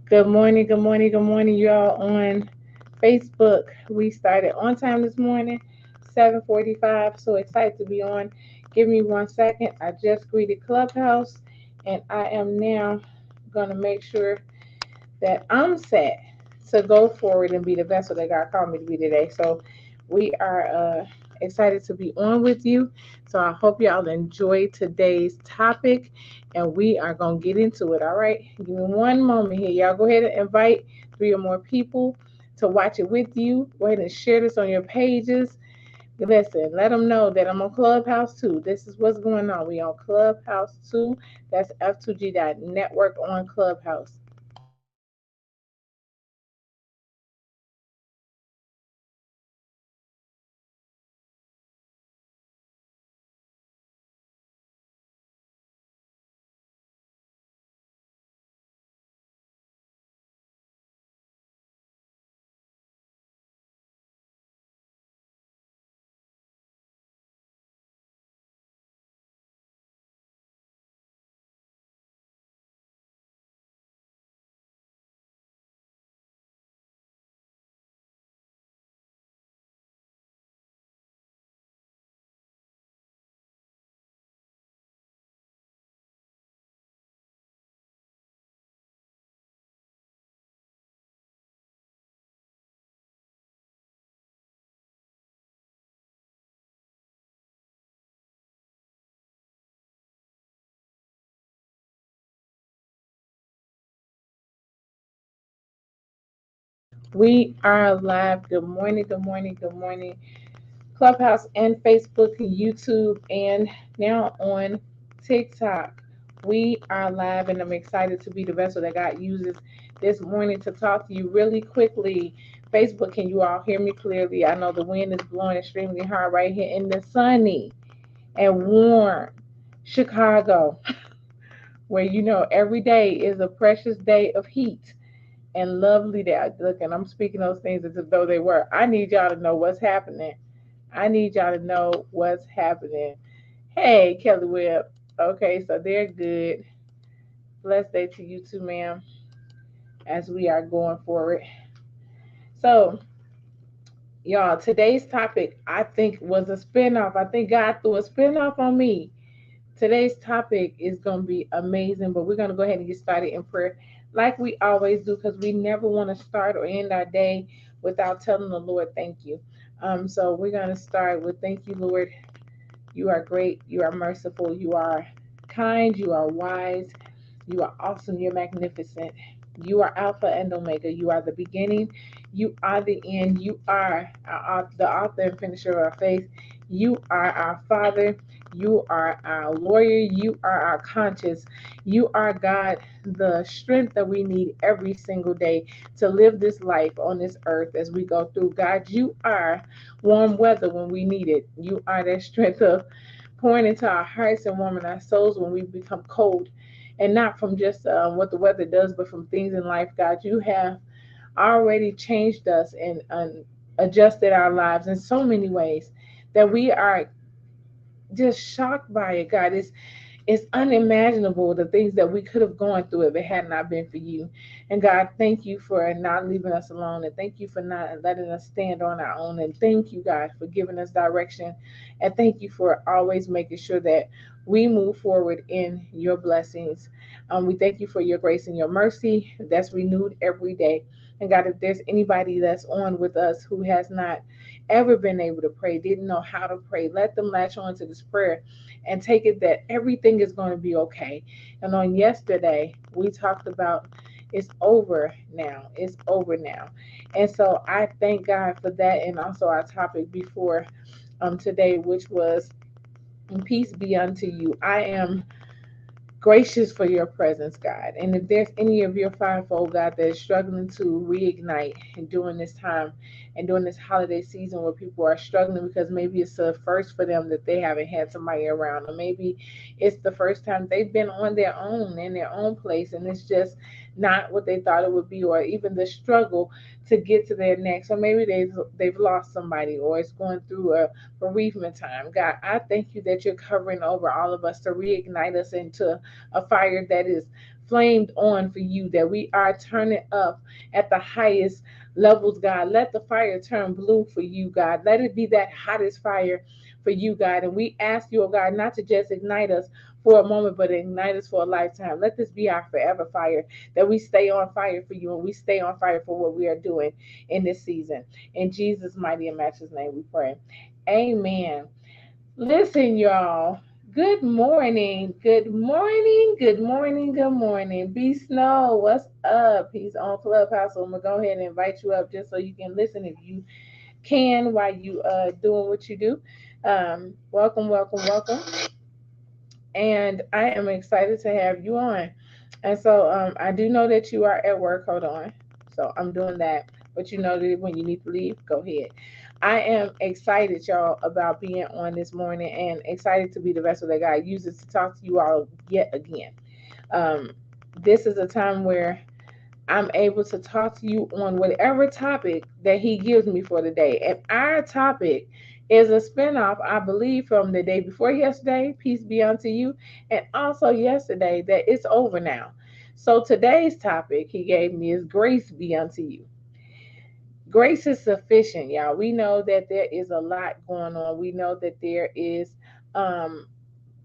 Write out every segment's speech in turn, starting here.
Good morning, good morning, good morning, y'all on Facebook. We started on time this morning, 7:45. So excited to be on. Give me 1 second. I just greeted Clubhouse, and I am now gonna make sure that I'm set to go forward and be the vessel that God called me to be today. So we are excited to be on with you. So I hope y'all enjoy today's topic and we are going to get into it. All right. Give me one moment here. Y'all go ahead and invite 3 or more people to watch it with you. Go ahead and share this on your pages. Listen, let them know that I'm on Clubhouse too. This is what's going on. We on Clubhouse too. That's F2G.network on Clubhouse. We are live. Good morning, good morning, good morning. Clubhouse and Facebook, YouTube, and now on TikTok. We are live, and I'm excited to be the vessel that God uses this morning to talk to you really quickly. Facebook, can you all hear me clearly? I know the wind is blowing extremely hard right here in the sunny and warm Chicago, where every day is a precious day of heat and lovely day. Look, and I'm speaking those things as though they were. I need y'all to know what's happening. I need y'all to know what's happening. Hey, Kelly Webb. Okay, so they're good. Blessed day to you too, ma'am, as we are going forward. So, y'all, today's topic, I think, was a spinoff. I think God threw a spinoff on me. Today's topic is going to be amazing, but we're going to go ahead and get started in prayer like we always do because we never want to start or end our day without telling the Lord thank you. So we're going to start with thank you, Lord. You are great. You are merciful. You are kind. You are wise. You are awesome. You're magnificent. You are Alpha and Omega. You are the beginning. You are the end. You are the author and finisher of our faith. You are our Father. You are our lawyer. You are our conscience. You are, God, the strength that we need every single day to live this life on this earth as we go through. God, you are warm weather when we need it. You are that strength of pouring into our hearts and warming our souls when we become cold. And not from just what the weather does, but from things in life, God. You have already changed us and adjusted our lives in so many ways that we are just shocked by it, God. It's unimaginable the things that we could have gone through if it had not been for you. And God, thank you for not leaving us alone. And thank you for not letting us stand on our own. And thank you, God, for giving us direction. And thank you for always making sure that we move forward in your blessings. We thank you for your grace and your mercy that's renewed every day. And God, if there's anybody that's on with us who has not ever been able to pray, didn't know how to pray, let them latch on to this prayer and take it that everything is going to be okay. And on yesterday, we talked about it's over now. It's over now. And so I thank God for that. And also our topic before today, which was peace be unto you. I am gracious for your presence, God. And if there's any of your fivefold, God, that is struggling to reignite and during this time and during this holiday season where people are struggling because maybe it's the first for them that they haven't had somebody around, or maybe it's the first time they've been on their own in their own place and it's just not what they thought it would be, or even the struggle to get to their next, or maybe they've lost somebody or it's going through a bereavement time. God, I thank you that you're covering over all of us to reignite us into a fire that is flamed on for you, that we are turning up at the highest levels, God. Let the fire turn blue for you, God. Let it be that hottest fire for you, God. And we ask you, oh God, not to just ignite us for a moment, but ignite us for a lifetime. Let this be our forever fire, that we stay on fire for you and we stay on fire for what we are doing in this season. In Jesus' mighty and matchless name we pray. Amen. Listen, y'all. Good morning. Good morning. Good morning. Good morning. B Snow, what's up? He's on Clubhouse, so I'm gonna go ahead and invite you up just so you can listen if you can while you doing what you do. Welcome, welcome, welcome. And I am excited to have you on. And so I do know that you are at work. Hold on. So I'm doing that. But you know that when you need to leave, go ahead. I am excited, y'all, about being on this morning and excited to be the vessel that God uses to talk to you all yet again. Um, this is a time where I'm able to talk to you on whatever topic that he gives me for the day. And our topic is a spinoff, I believe, from the day before yesterday, peace be unto you, and also yesterday, that it's over now. So today's topic he gave me is grace be unto you. Grace is sufficient, y'all. We know that there is a lot going on. We know that there is um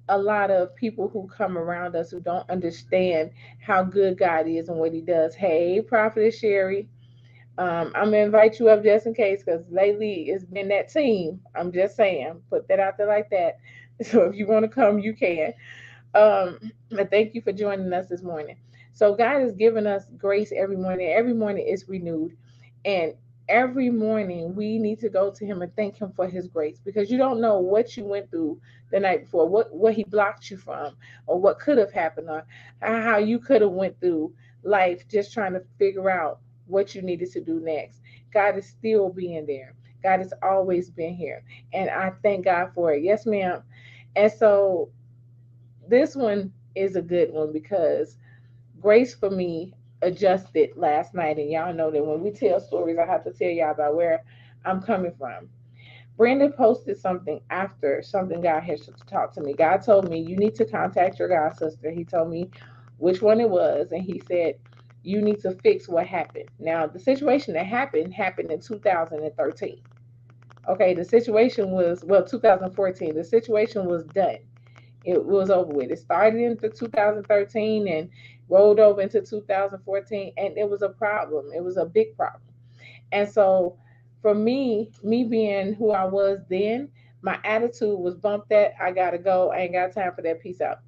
a lot of people who come around us who don't understand how good God is and what he does. Hey, Prophetess Sherry, I'm gonna invite you up just in case, because lately it's been that team. I'm just saying, put that out there like that. So if you want to come, you can. But thank you for joining us this morning. So God has given us grace every morning. Every morning is renewed, and every morning we need to go to Him and thank Him for His grace, because you don't know what you went through the night before, what He blocked you from, or what could have happened, or how you could have went through life just trying to figure out what you needed to do next. God is still being there. God has always been here, and I thank God for it. Yes, ma'am. And so this one is a good one because Grace for me adjusted last night, and y'all know that when we tell stories, I have to tell y'all about where I'm coming from. Brandon posted something after something God had talked to me. God told me, you need to contact your God sister. He told me which one it was, and he said, you need to fix what happened. Now, the situation that happened in 2013. Okay, the situation was, well, 2014. The situation was done. It was over with. It started into 2013 and rolled over into 2014, and it was a problem. It was a big problem. And so, for me being who I was then, my attitude was bump that. I gotta go. I ain't got time for that. Peace out.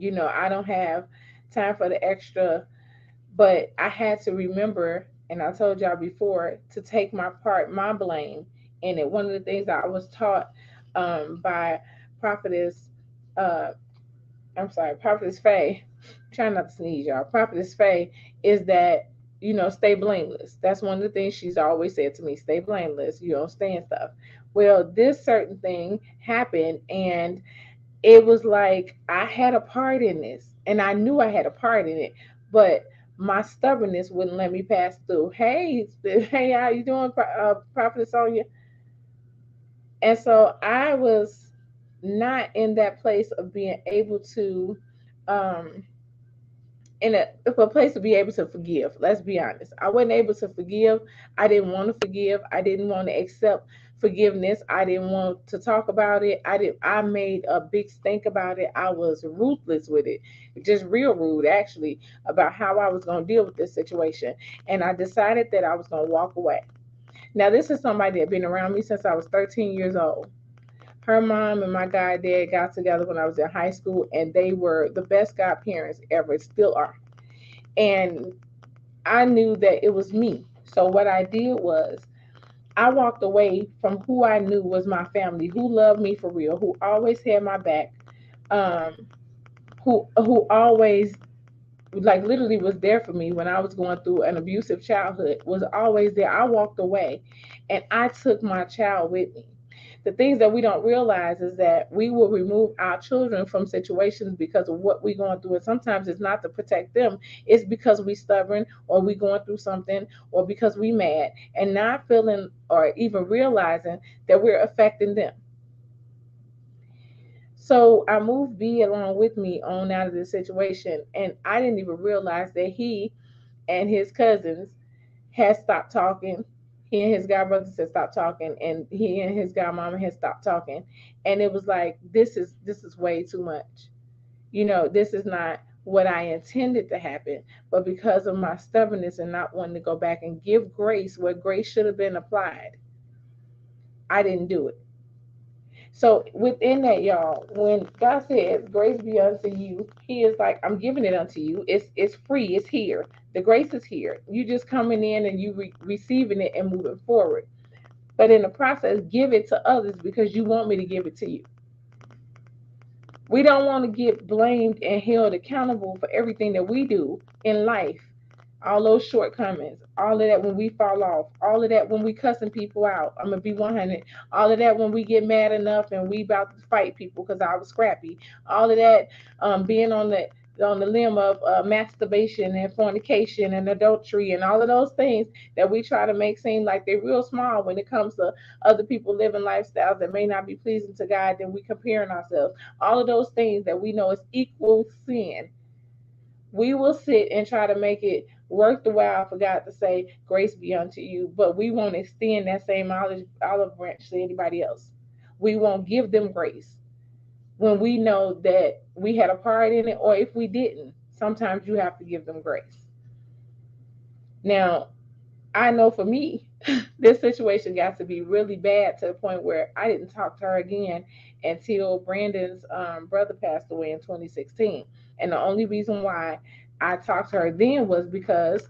I don't have time for the extra. But I had to remember, and I told y'all before, to take my part, my blame in it. One of the things that I was taught by prophetess, uh, prophetess Faye, trying not to sneeze, y'all. Prophetess Faye is that, stay blameless. That's one of the things she's always said to me, stay blameless. You don't stand stuff. Well, this certain thing happened, and it was like I had a part in this, and I knew I had a part in it, but my stubbornness wouldn't let me pass through. Hey, hey, how you doing, Prophet Sonia? And so I was not in that place of being able to, um, in a place to be able to forgive. Let's be honest. I wasn't able to forgive. I didn't want to forgive. I didn't want to accept forgiveness. I didn't want to talk about it. I made a big stink about it. I was ruthless with it. Just real rude actually about how I was going to deal with this situation. And I decided that I was going to walk away. Now this is somebody that had been around me since I was 13 years old. Her mom and my goddad got together when I was in high school, and they were the best godparents ever, still are. And I knew that it was me. So what I did was I walked away from who I knew was my family, who loved me for real, who always had my back, um, who always like literally was there for me when I was going through an abusive childhood, was always there. I walked away and I took my child with me. The things that we don't realize is that we will remove our children from situations because of what we're going through. And sometimes it's not to protect them, it's because we stubborn, or we going through something, or because we mad and not feeling or even realizing that we're affecting them. So I moved B along with me on out of this situation, and I didn't even realize that he and his cousins had stopped talking. He and his god brothers had stopped talking, and he and his godmama had stopped talking. And it was like, this is way too much. This is not what I intended to happen. But because of my stubbornness and not wanting to go back and give grace where grace should have been applied, I didn't do it. So within that, y'all, when God says grace be unto you, He is like, I'm giving it unto you. It's free. It's here. The grace is here. You just coming in and you receiving it and moving forward. But in the process, give it to others because you want me to give it to you. We don't want to get blamed and held accountable for everything that we do in life. All those shortcomings, all of that when we fall off, all of that when we cussing people out. I'm gonna be 100. All of that when we get mad enough and we about to fight people because I was scrappy. All of that being on the limb of masturbation and fornication and adultery and all of those things that we try to make seem like they're real small when it comes to other people living lifestyles that may not be pleasing to God. Then we comparing ourselves. All of those things that we know is equal sin, we will sit and try to make it worth the while for God to say, grace be unto you, but we won't extend that same olive branch to anybody else. We won't give them grace when we know that we had a part in it, or if we didn't. Sometimes you have to give them grace. Now, I know for me, this situation got to be really bad to the point where I didn't talk to her again until Brandon's brother passed away in 2016. And the only reason why I talked to her then was because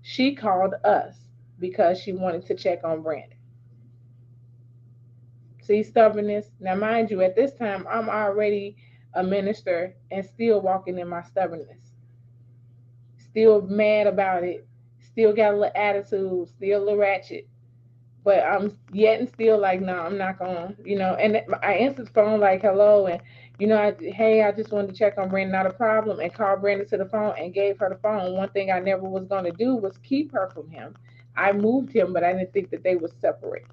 she called us because she wanted to check on Brandon. See, stubbornness. Now, mind you, at this time, I'm already a minister and still walking in my stubbornness, still mad about it, still got a little attitude, still a little ratchet, but I'm yet and still like, no, I'm not going, And I answered the phone like, hello, and hey, I just wanted to check on Brandon, not a problem, and called Brandon to the phone and gave her the phone. One thing I never was going to do was keep her from him. I moved him, but I didn't think that they would separate.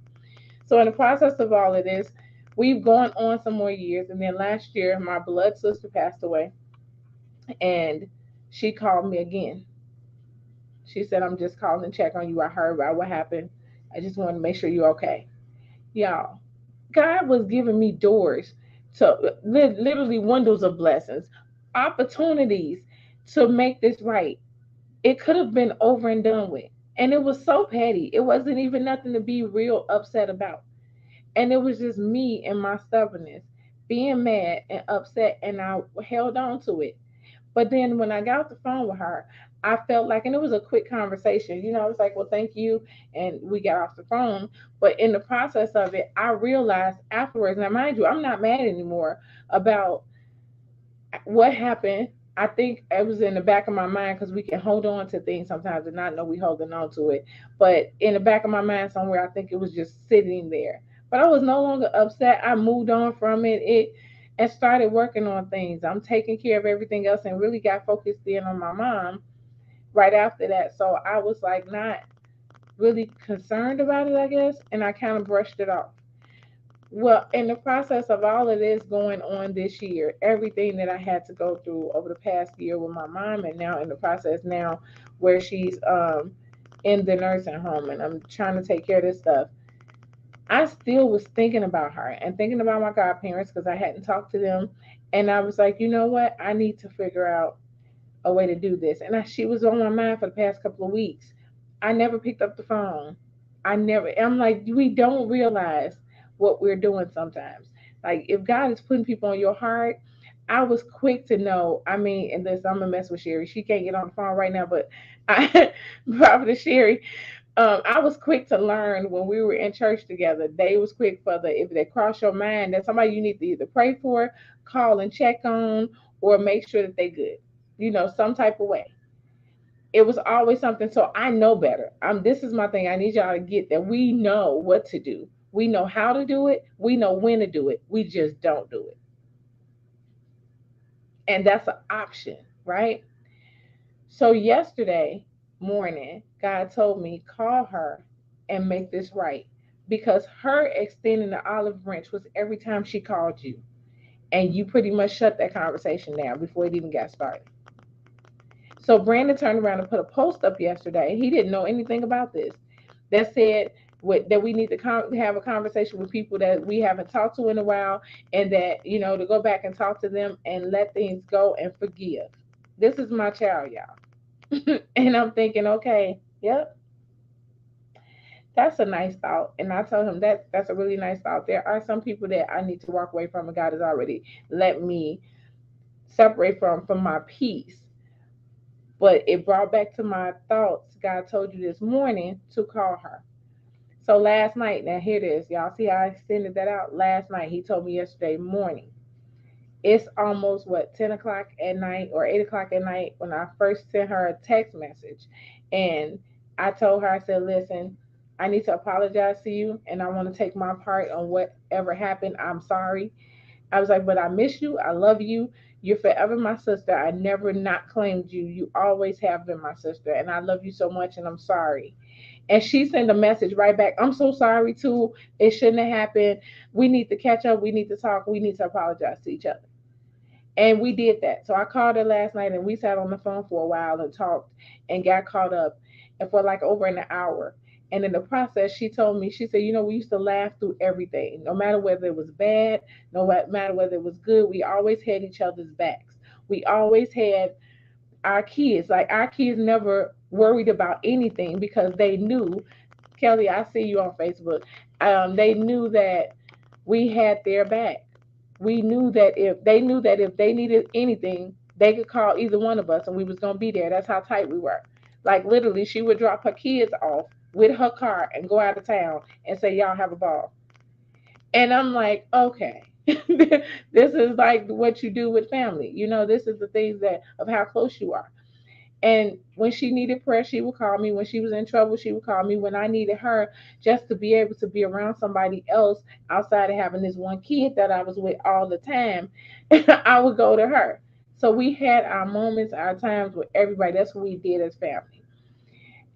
So in the process of all of this, we've gone on some more years, and then last year, my blood sister passed away, and she called me again. She said, I'm just calling to check on you. I heard about what happened. I just wanted to make sure you're okay. Y'all, God was giving me doors to literally windows of blessings, opportunities to make this right. It could have been over and done with. And it was so petty. It wasn't even nothing to be real upset about. And it was just me and my stubbornness being mad and upset. And I held on to it. But then when I got off the phone with her, I felt like, and it was a quick conversation, I was like, well, thank you. And we got off the phone. But in the process of it, I realized afterwards, now mind you, I'm not mad anymore about what happened. I think it was in the back of my mind because we can hold on to things sometimes and not know we holding on to it. But in the back of my mind somewhere, I think it was just sitting there. But I was no longer upset. I moved on from it and started working on things. I'm taking care of everything else and really got focused in on my mom right after that. So I was like not really concerned about it, I guess, and I kind of brushed it off. Well, in the process of all of this going on this year, everything that I had to go through over the past year with my mom, and now in the process now where she's in the nursing home and I'm trying to take care of this stuff, I still was thinking about her and thinking about my godparents because I hadn't talked to them, and I was like, you know what, I need to figure out a way to do this. And she was on my mind for the past couple of weeks. I never picked up the phone. I'm like, we don't realize what we're doing sometimes. Like, if God is putting people on your heart, I was quick to know. I mean, and this, I'm gonna mess with Sherry. She can't get on the phone right now, but I, Prophet Sherry, I was quick to learn when we were in church together. They was quick for if they cross your mind that somebody you need to either pray for, call and check on, or make sure that they good. Some type of way. It was always something. So I know better. This is my thing. I need y'all to get that we know what to do. We know how to do it. We know when to do it. We just don't do it. And that's an option, right? So yesterday morning, God told me, call her and make this right. Because her extending the olive branch was every time she called you. And you pretty much shut that conversation down before it even got started. So Brandon turned around and put a post up yesterday. He didn't know anything about this. That said that we need to have a conversation with people that we haven't talked to in a while, and that to go back and talk to them and let things go and forgive. This is my child, y'all. And I'm thinking, okay, yep, that's a nice thought. And I told him that that's a really nice thought. There are some people that I need to walk away from, and God has already let me separate from my peace. But it brought back to my thoughts. God told you this morning to call her. So last night, now here it is. Y'all see how I extended that out? Last night, he told me yesterday morning. It's almost what, 10 o'clock at night or 8 o'clock at night when I first sent her a text message. And I told her, I said, listen, I need to apologize to you, and I want to take my part on whatever happened. I'm sorry. I was like, but I miss you. I love you. You're forever my sister. I never not claimed you. You always have been my sister. And I love you so much, and I'm sorry. And she sent a message right back. I'm so sorry too. It shouldn't have happened. We need to catch up. We need to talk. We need to apologize to each other. And we did that. So I called her last night, and we sat on the phone for a while and talked and got caught up and for like over an hour. And in the process, she told me, she said, we used to laugh through everything, no matter whether it was bad, no matter whether it was good. We always had each other's backs. We always had our kids. Like, our kids never worried about anything because they knew, Kelly, I see you on Facebook. They knew that we had their back. We knew that if they needed anything, they could call either one of us, and we was gonna be there. That's how tight we were. Like, literally, she would drop her kids off with her car and go out of town and say, "Y'all have a ball." And I'm like, okay. This is like what you do with family. This is the things that of how close you are. And when she needed prayer, she would call me. When she was in trouble, she would call me. When I needed her, just to be able to be around somebody else outside of having this one kid that I was with all the time, I would go to her. So we had our moments, our times with everybody. That's what we did as family.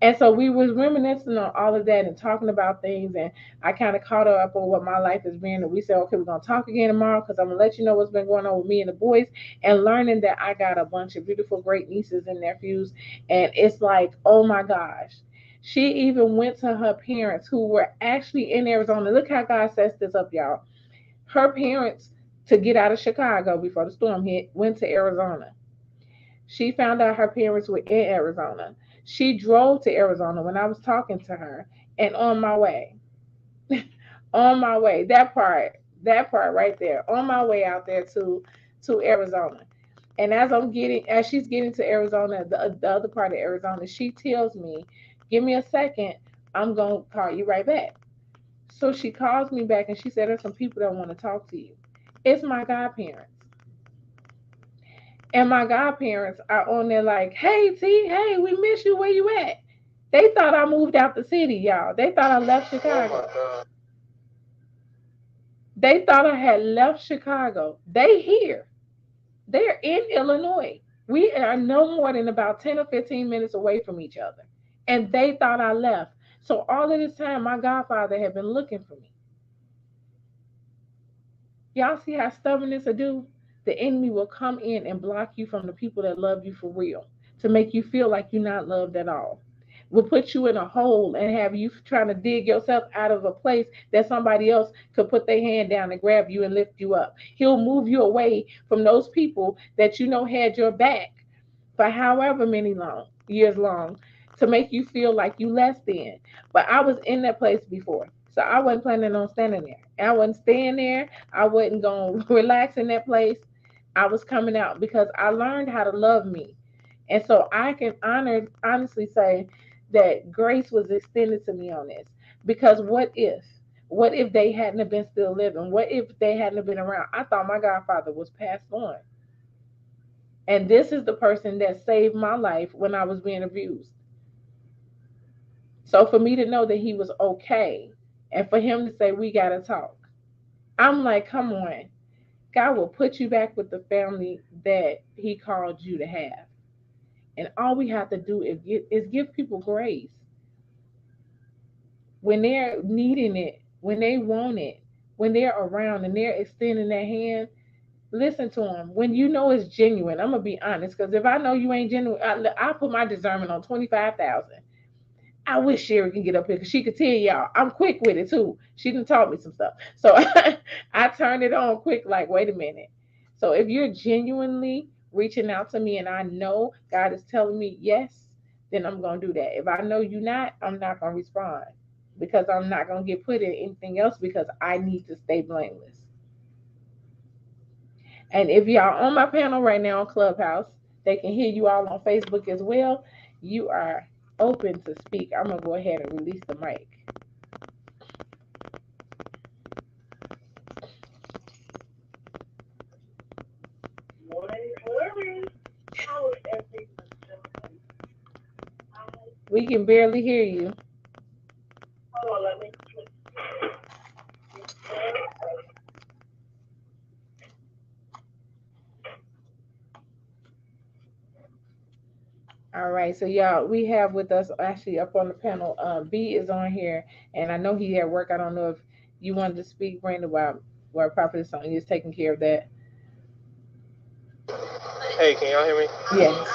And so we was reminiscing on all of that and talking about things. And I kind of caught her up on what my life has been. And we said, okay, we're going to talk again tomorrow, because I'm going to let you know what's been going on with me and the boys, and learning that I got a bunch of beautiful, great nieces and nephews. And it's like, oh my gosh. She even went to her parents who were actually in Arizona. Look how God sets this up, y'all. Her parents, to get out of Chicago before the storm hit, went to Arizona. She found out her parents were in Arizona. She drove to Arizona when I was talking to her, and on my way, that part right there, on my way out there to Arizona. And as she's getting to Arizona, the other part of Arizona, she tells me, "Give me a second, I'm gonna call you right back." So she calls me back, and she said, "There's some people that want to talk to you." It's my godparents. And my godparents are on there like, "Hey T, hey, we miss you. Where you at?" They thought I moved out the city, y'all. They thought I left Chicago. They thought I had left Chicago. They here. They're in Illinois. We are no more than about 10 or 15 minutes away from each other. And they thought I left. So all of this time, my godfather had been looking for me. Y'all see how stubbornness will do? The enemy will come in and block you from the people that love you for real, to make you feel like you're not loved at all. Will put you in a hole and have you trying to dig yourself out of a place that somebody else could put their hand down and grab you and lift you up. He'll move you away from those people that had your back for however many years long, to make you feel like you less than. But I was in that place before. So I wasn't planning on standing there. I wasn't staying there. I wasn't going to relax in that place. I was coming out because I learned how to love me. And so I can honestly say that grace was extended to me on this. Because what if? What if they hadn't have been still living? What if they hadn't have been around? I thought my godfather was passed on. And this is the person that saved my life when I was being abused. So for me to know that he was okay, and for him to say, we got to talk, I'm like, come on. God will put you back with the family that he called you to have. And all we have to do is give people grace when they're needing it, when they want it, when they're around and they're extending their hand. Listen to them when you know it's genuine. I'm gonna be honest, because if I know you ain't genuine, I put my discernment on 25,000. I wish Sherry can get up here because she could tell y'all I'm quick with it too. She done taught me some stuff, so I turn it on quick. Like, wait a minute. So if you're genuinely reaching out to me and I know God is telling me yes, then I'm gonna do that. If I know you're not, I'm not gonna respond because I'm not gonna get put in anything else because I need to stay blameless. And if y'all on my panel right now on Clubhouse, they can hear you all on Facebook as well. You are open to speak. I'm gonna go ahead and release the mic. We can barely hear you. All right, so y'all, we have with us actually up on the panel. B is on here, and I know he at work. I don't know if you wanted to speak, Brandon, while Prophet Sonya is taking care of that. Hey, can y'all hear me? Yes.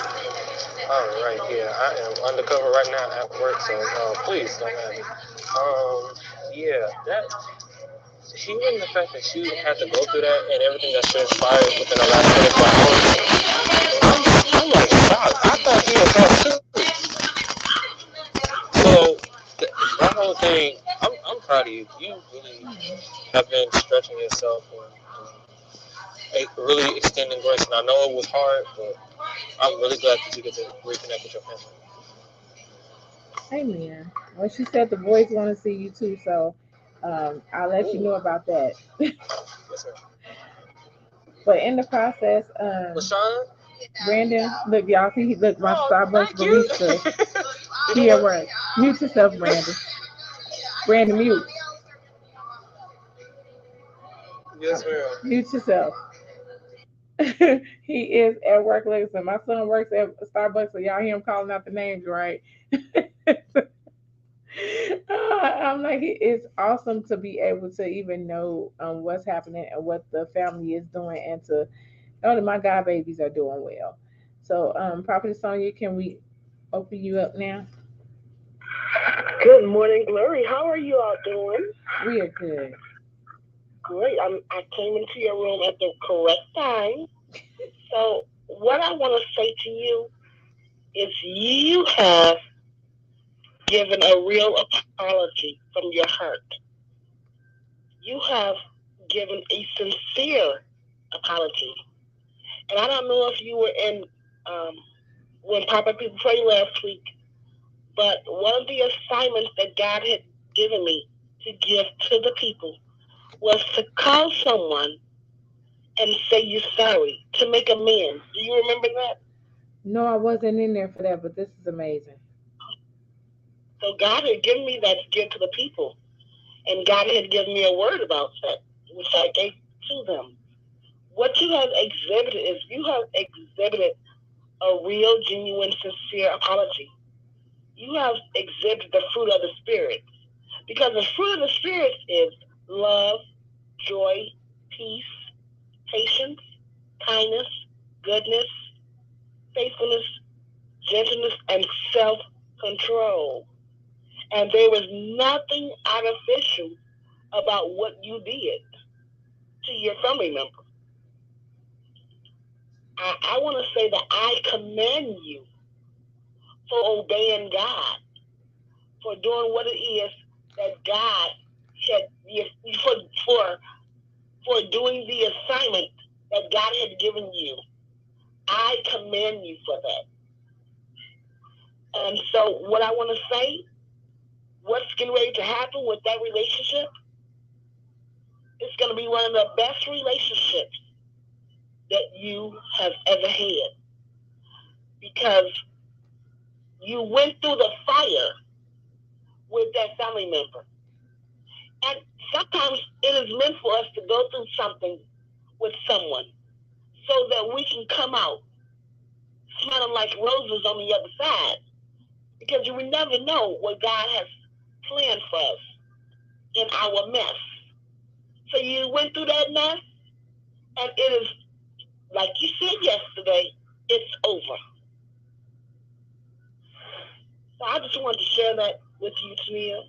All right, yeah, I am undercover right now at work, so please don't mind me. Yeah, that hearing the fact that you had to go through that and everything that transpired within the last 24 hours, I'm like shocked. I thought he was off too. So that whole thing, I'm proud of you. You really have been stretching yourself and really extending grace. And I know it was hard, but I'm really glad that you get to reconnect with your family. Amen. Well, she said the boys want to see you too, so I'll let you Ooh, know about that. yes, sir. But in the process, LaShawn? Brandon, look, y'all see, look, my Oh, Starbucks thank you. barista, You know he at what? work. Mute yourself, Brandon. Brandon, mute. Yes, ma'am. Mute yourself. He is at work. Listen, my son works at Starbucks, so y'all hear him calling out the names, right? I'm like, it's awesome to be able to even know what's happening and what the family is doing, and to know that my god babies are doing well. So, Prophet Sonia, can we open you up now? Good morning, Glory. How are you all doing? We are good. Great. I came into your room at the correct time. So, what I want to say to you is you have given a real apology from your heart. You have given a sincere apology. And I don't know if you were in when Papa People Pray last week, but one of the assignments that God had given me to give to the people was to call someone and say you're sorry, to make amends. Do you remember that? No, I wasn't in there for that, but this is amazing. So God had given me that to give to the people. And God had given me a word about that, which I gave to them. What you have exhibited is you have exhibited a real, genuine, sincere apology. You have exhibited the fruit of the Spirit. Because the fruit of the Spirit is love, joy, peace, patience, kindness, goodness, faithfulness, gentleness, and self control. And there was nothing artificial about what you did to your family member. I want to say that I commend you for obeying God, for doing what it is that God had, for, for, for doing the assignment that God had given you. I commend you for that. And so, what I want to say, what's getting ready to happen with that relationship, it's going to be one of the best relationships that you have ever had, because you went through the fire with that family member. And sometimes it is meant for us to go through something with someone so that we can come out smelling like roses on the other side, because we never know what God has planned for us in our mess. So you went through that mess, and it is Like you said yesterday, it's over. So I just wanted to share that with you, Tamia,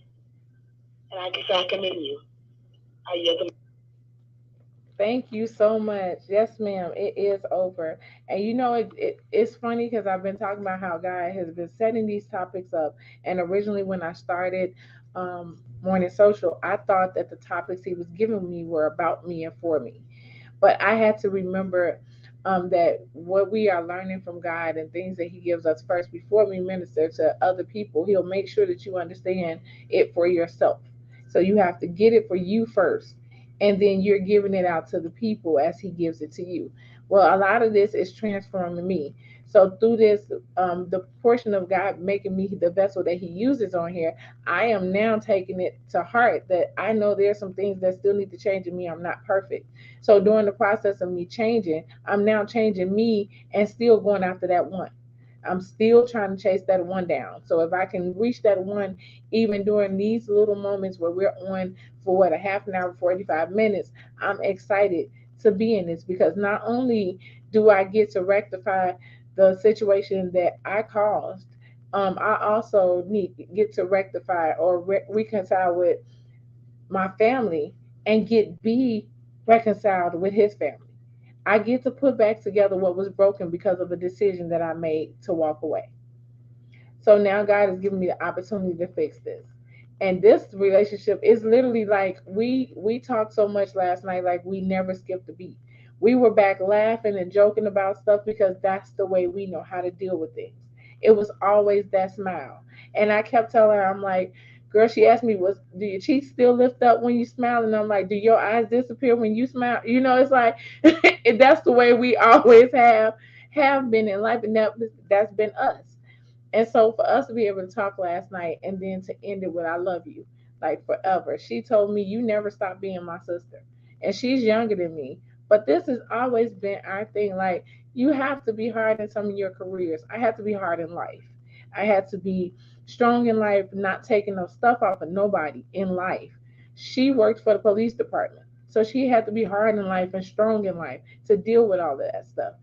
and I guess I commend you. I yield the. Thank you so much. Yes, ma'am. It is over. And you know, it's funny because I've been talking about how God has been setting these topics up. And originally, when I started Morning Social, I thought that the topics He was giving me were about me and for me. But I had to remember that what we are learning from God and things that He gives us first before we minister to other people, He'll make sure that you understand it for yourself. So you have to get it for you first, and then you're giving it out to the people as He gives it to you. Well, a lot of this is transforming me. So through this, the portion of God making me the vessel that He uses on here, I am now taking it to heart that I know there's some things that still need to change in me. I'm not perfect. So during the process of me changing, I'm now changing me and still going after that one. I'm still trying to chase that one down. So if I can reach that one, even during these little moments where we're on for what, a half an hour, 45 minutes, I'm excited to be in this because not only do I get to rectify the situation that I caused, I also need get to rectify or reconcile with my family and get be reconciled with his family. I get to put back together what was broken because of a decision that I made to walk away. So now God has given me the opportunity to fix this. And this relationship is literally like we talked so much last night, like we never skipped a beat. We were back laughing and joking about stuff because that's the way we know how to deal with things. It was always that smile. And I kept telling her, I'm like, girl, she asked me, was do your cheeks still lift up when you smile? And I'm like, do your eyes disappear when you smile? You know, it's like that's the way we always have been in life, and that's been us. And so for us to be able to talk last night and then to end it with I love you, like forever. She told me you never stop being my sister. And she's younger than me. But this has always been our thing. Like you have to be hard in some of your careers. I had to be hard in life. I had to be strong in life, not taking no stuff off of nobody in life. She worked for the police department. So she had to be hard in life and strong in life to deal with all of that stuff.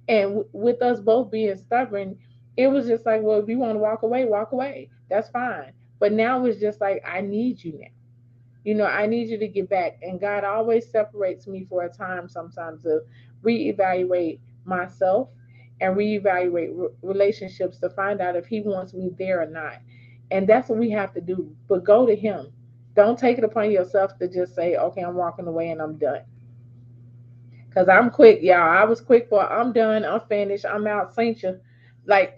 And with us both being stubborn, it was just like, well, if you want to walk away, walk away. That's fine. But now it's just like, I need you now. You know, I need you to get back. And God always separates me for a time sometimes to reevaluate myself and reevaluate relationships to find out if He wants me there or not. And that's what we have to do. But go to Him. Don't take it upon yourself to just say, okay, I'm walking away and I'm done. Cause I'm quick, y'all. I was quick for I'm done, I'm finished, I'm out, saint you. Like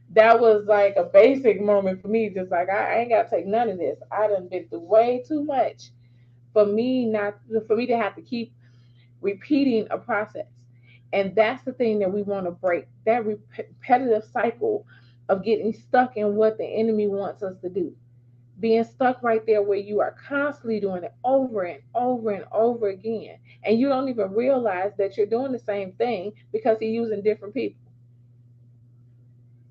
that was like a basic moment for me. Just like I ain't gotta take none of this. I done been through way too much for me not for me to have to keep repeating a process. And that's the thing that we want to break. That repetitive cycle of getting stuck in what the enemy wants us to do, being stuck right there where you are constantly doing it over and over and over again. And you don't even realize that you're doing the same thing because he's using different people.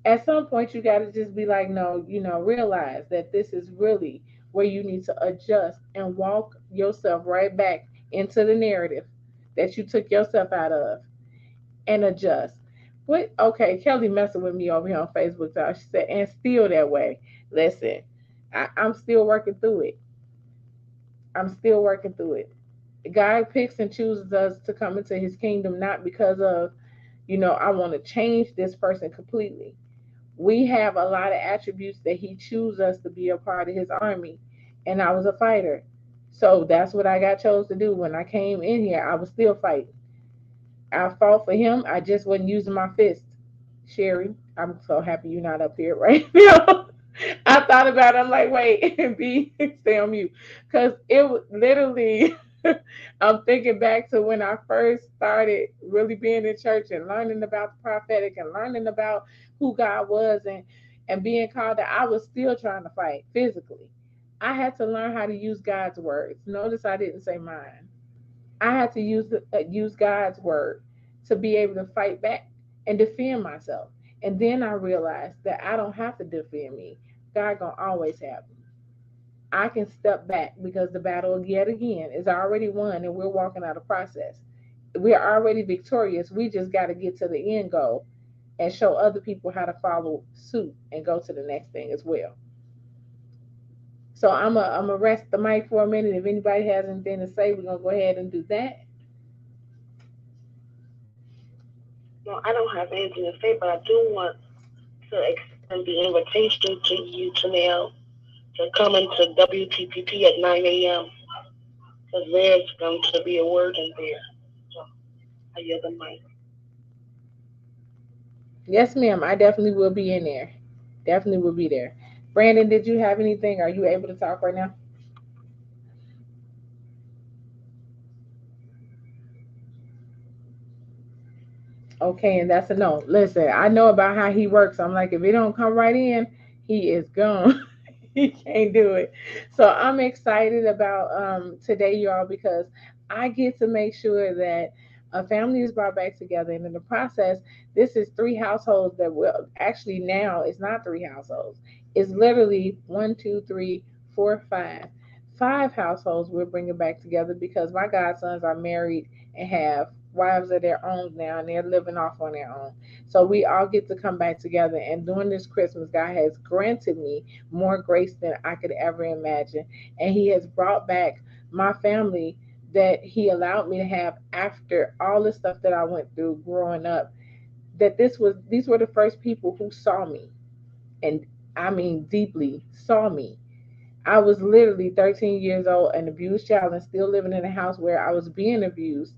At some point, you got to just be like, no, realize that this is really where you need to adjust and walk yourself right back into the narrative that you took yourself out of and adjust. What? Okay, Kelly messing with me over here on Facebook. So she said, and still that way. Listen, I'm still working through it. I'm still working through it. God picks and chooses us to come into his kingdom not because of, I want to change this person completely. We have a lot of attributes that he chooses us to be a part of his army. And I was a fighter. So that's what I got chose to do. When I came in here, I was still fighting. I fought for him. I just wasn't using my fist. Sherry, I'm so happy you're not up here right now. I thought about it. I'm like, wait, B, stay on mute. Because it was literally, I'm thinking back to when I first started really being in church and learning about the prophetic and learning about who God was and being called that I was still trying to fight physically. I had to learn how to use God's words. Notice I didn't say mine. I had to use God's word to be able to fight back and defend myself. And then I realized that I don't have to defend me. God gonna always have me. I can step back because the battle yet again is already won, and we're walking out a process. We're already victorious. We just got to get to the end goal and show other people how to follow suit and go to the next thing as well. So I'm a rest the mic for a minute. If anybody has anything to say, we're gonna go ahead and do that. No, I don't have anything to say, but I do want to extend the invitation to you, Tanel, to come into WTPP at 9 a.m. because there's going to be a word in there. So I yield the mic. Yes, ma'am. I definitely will be in there. Definitely will be there. Brandon, did you have anything? Are you able to talk right now? Okay, and that's a no. Listen, I know about how he works. I'm like, if he don't come right in, he is gone. He can't do it. So I'm excited about today, y'all, because I get to make sure that a family is brought back together, and in the process, this is three households that will actually now it's not three households. It's literally one, two, three, four, five households we're bringing back together because my godsons are married and have wives of their own now, and they're living off on their own. So we all get to come back together. And during this Christmas, God has granted me more grace than I could ever imagine. And He has brought back my family that He allowed me to have after all the stuff that I went through growing up. That these were the first people who saw me, and I mean deeply saw me. I was literally 13 years old, an abused child, and still living in a house where I was being abused,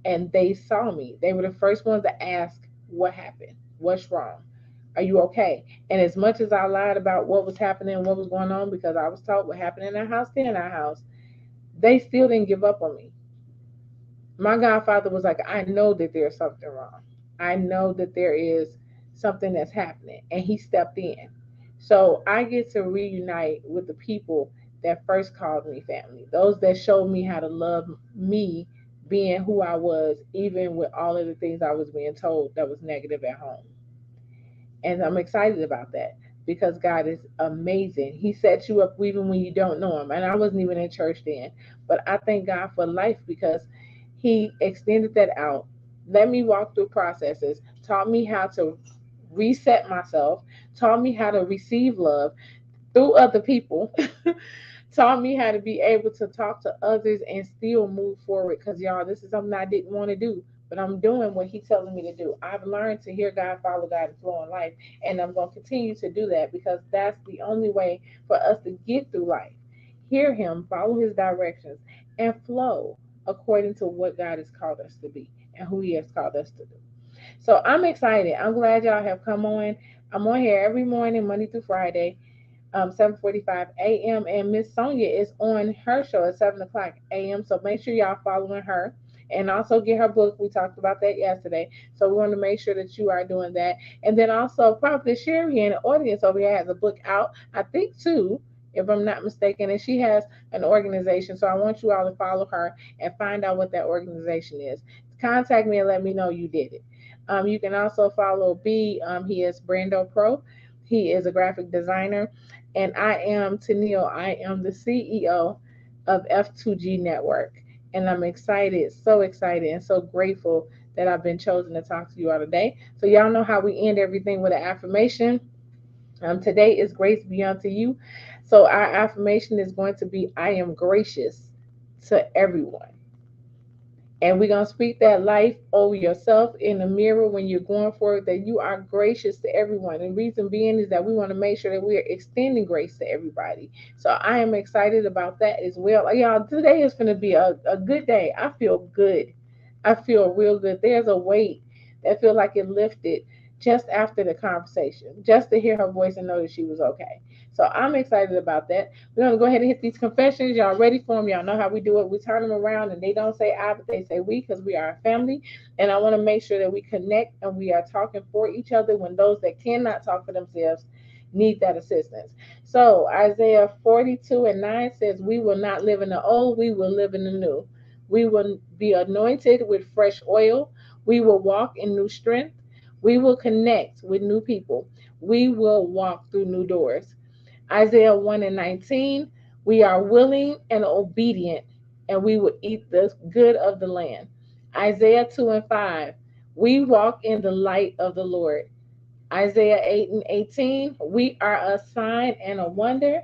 and they saw me. They were the first ones to ask, "What happened? What's wrong? Are you okay?" And as much as I lied about what was happening and what was going on because I was told what happened in our house, stay in our house, they still didn't give up on me. My godfather was like, "I know that there's something wrong. I know that there is something that's happening." And he stepped in. So I get to reunite with the people that first called me family, those that showed me how to love me being who I was, even with all of the things I was being told that was negative at home. And I'm excited about that because God is amazing. He sets you up even when you don't know Him. And I wasn't even in church then. But I thank God for life because He extended that out, let me walk through processes, taught me how to reset myself, taught me how to receive love through other people, taught me how to be able to talk to others and still move forward. Because, y'all, this is something I didn't want to do, but I'm doing what He's telling me to do. I've learned to hear God, follow God, and flow in life. And I'm going to continue to do that because that's the only way for us to get through life. Hear Him, follow His directions, and flow according to what God has called us to be and who He has called us to do. So I'm excited. I'm glad y'all have come on. I'm on here every morning, Monday through Friday, 7:45 a.m. And Miss Sonia is on her show at 7 o'clock a.m. So make sure y'all following her and also get her book. We talked about that yesterday. So we want to make sure that you are doing that. And then also Prophet Sherry in the audience over here has a book out, I think too, if I'm not mistaken. And she has an organization. So I want you all to follow her and find out what that organization is. Contact me and let me know you did it. You can also follow B. He is Brando Pro. He is a graphic designer, and I am Tennille. I am the CEO of F2G Network, and I'm excited, so excited, and so grateful that I've been chosen to talk to you all today. So y'all know how we end everything with an affirmation. Today is grace be unto you. So our affirmation is going to be, I am gracious to everyone. And we're going to speak that life over yourself in the mirror when you're going forward, that you are gracious to everyone. And the reason being is that we want to make sure that we are extending grace to everybody. So I am excited about that as well. Y'all, today is going to be a good day. I feel good. I feel real good. There's a weight that feel like it lifted just after the conversation, just to hear her voice and know that she was okay. So I'm excited about that. We're gonna go ahead and hit these confessions. Y'all ready for them? Y'all know how we do it. We turn them around and they don't say I, but they say we because we are a family. And I want to make sure that we connect and we are talking for each other when those that cannot talk for themselves need that assistance. So Isaiah 42:9 says, "We will not live in the old, we will live in the new. We will be anointed with fresh oil. We will walk in new strength. We will connect with new people. We will walk through new doors." Isaiah 1:19, "We are willing and obedient, and we will eat the good of the land." Isaiah 2 and 5. We walk in the light of the Lord. Isaiah 8 and 18. We are a sign and a wonder.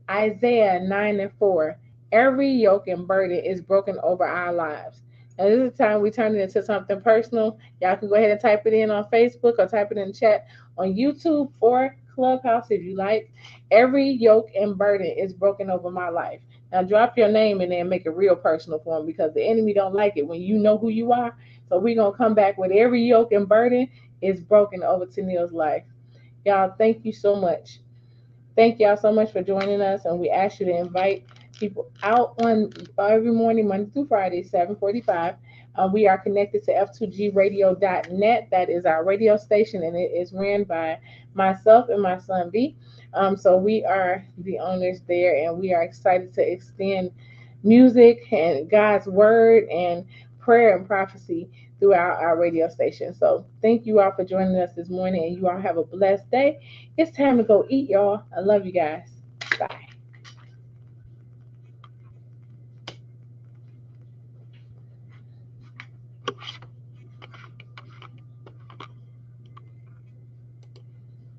Isaiah 9 and 4. Every yoke and burden is broken over our lives. Now, this is the time we turn it into something personal. Y'all can go ahead and type it in on Facebook or type it in the chat on YouTube or Clubhouse if you like. Every yoke and burden is broken over my life. Now, drop your name in there and make it real personal for them because the enemy don't like it when you know who you are. So we're going to come back with every yoke and burden is broken over Tennille's life. Y'all, thank you so much. Thank y'all so much for joining us, and we ask you to invite people out on every morning, Monday through Friday, 7:45. We are connected to f2gradio.net. That is our radio station, and it is ran by myself and my son B. So we are the owners there, and we are excited to extend music and God's word and prayer and prophecy throughout our radio station. So thank you all for joining us this morning, and you all have a blessed day. It's time to go eat, y'all. I love you guys. Bye.